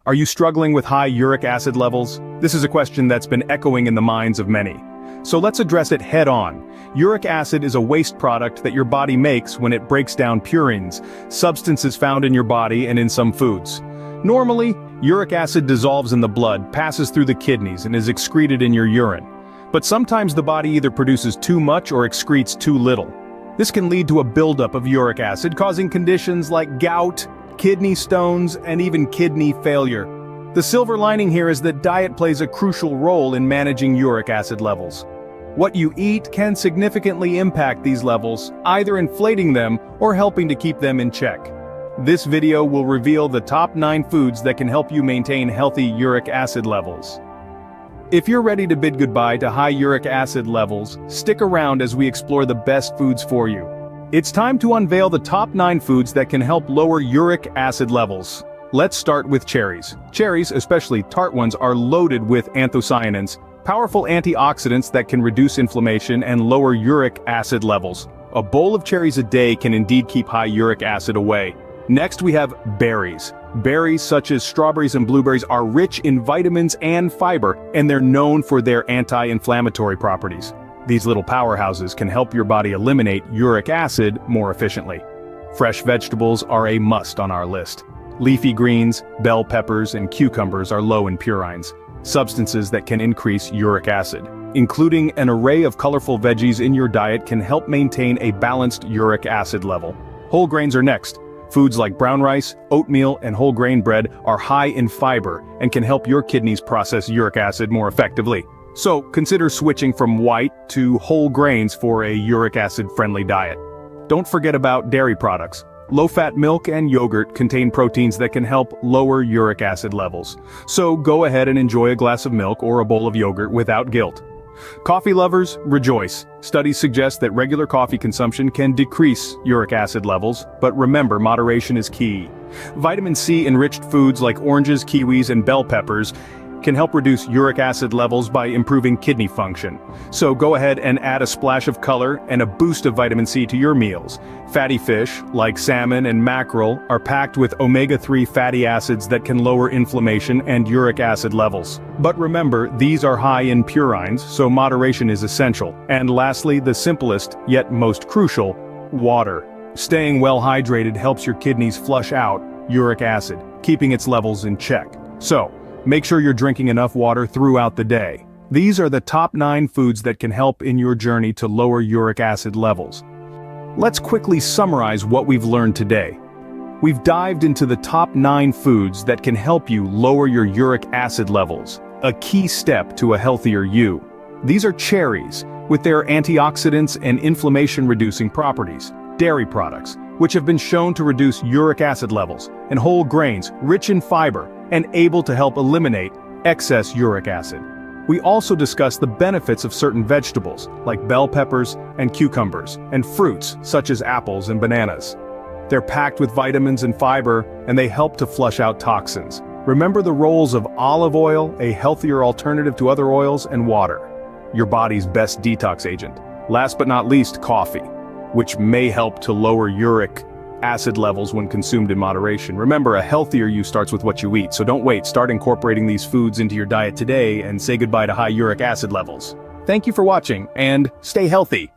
Are you struggling with high uric acid levels? This is a question that's been echoing in the minds of many. So let's address it head-on. Uric acid is a waste product that your body makes when it breaks down purines, substances found in your body and in some foods. Normally, uric acid dissolves in the blood, passes through the kidneys, and is excreted in your urine. But sometimes the body either produces too much or excretes too little. This can lead to a buildup of uric acid, causing conditions like gout, kidney stones, and even kidney failure. The silver lining here is that diet plays a crucial role in managing uric acid levels. What you eat can significantly impact these levels, either inflating them or helping to keep them in check. This video will reveal the top 9 foods that can help you maintain healthy uric acid levels. If you're ready to bid goodbye to high uric acid levels, stick around as we explore the best foods for you. It's time to unveil the top 9 foods that can help lower uric acid levels. Let's start with cherries. Cherries, especially tart ones, are loaded with anthocyanins, powerful antioxidants that can reduce inflammation and lower uric acid levels. A bowl of cherries a day can indeed keep high uric acid away. Next we have berries. Berries such as strawberries and blueberries are rich in vitamins and fiber, and they're known for their anti-inflammatory properties. These little powerhouses can help your body eliminate uric acid more efficiently. Fresh vegetables are a must on our list. Leafy greens, bell peppers, and cucumbers are low in purines, substances that can increase uric acid. Including an array of colorful veggies in your diet can help maintain a balanced uric acid level. Whole grains are next. Foods like brown rice, oatmeal, and whole grain bread are high in fiber and can help your kidneys process uric acid more effectively. So, consider switching from white to whole grains for a uric acid-friendly diet. Don't forget about dairy products. Low-fat milk and yogurt contain proteins that can help lower uric acid levels. So go ahead and enjoy a glass of milk or a bowl of yogurt without guilt. Coffee lovers, rejoice. Studies suggest that regular coffee consumption can decrease uric acid levels, but remember, moderation is key. Vitamin C-enriched foods like oranges, kiwis, and bell peppers can help reduce uric acid levels by improving kidney function. So go ahead and add a splash of color and a boost of vitamin C to your meals. Fatty fish, like salmon and mackerel, are packed with omega-3 fatty acids that can lower inflammation and uric acid levels. But remember, these are high in purines, so moderation is essential. And lastly, the simplest, yet most crucial, water. Staying well hydrated helps your kidneys flush out uric acid, keeping its levels in check. So, make sure you're drinking enough water throughout the day. These are the top 9 foods that can help in your journey to lower uric acid levels. Let's quickly summarize what we've learned today. We've dived into the top 9 foods that can help you lower your uric acid levels, a key step to a healthier you. These are cherries, with their antioxidants and inflammation-reducing properties, dairy products, which have been shown to reduce uric acid levels, and whole grains, rich in fiber, and able to help eliminate excess uric acid. We also discussed the benefits of certain vegetables, like bell peppers and cucumbers, and fruits, such as apples and bananas. They're packed with vitamins and fiber, and they help to flush out toxins. Remember the roles of olive oil, a healthier alternative to other oils, and water, your body's best detox agent. Last but not least, coffee, which may help to lower uric acid levels when consumed in moderation. Remember, a healthier you starts with what you eat, so don't wait. Start incorporating these foods into your diet today and say goodbye to high uric acid levels. Thank you for watching, and stay healthy.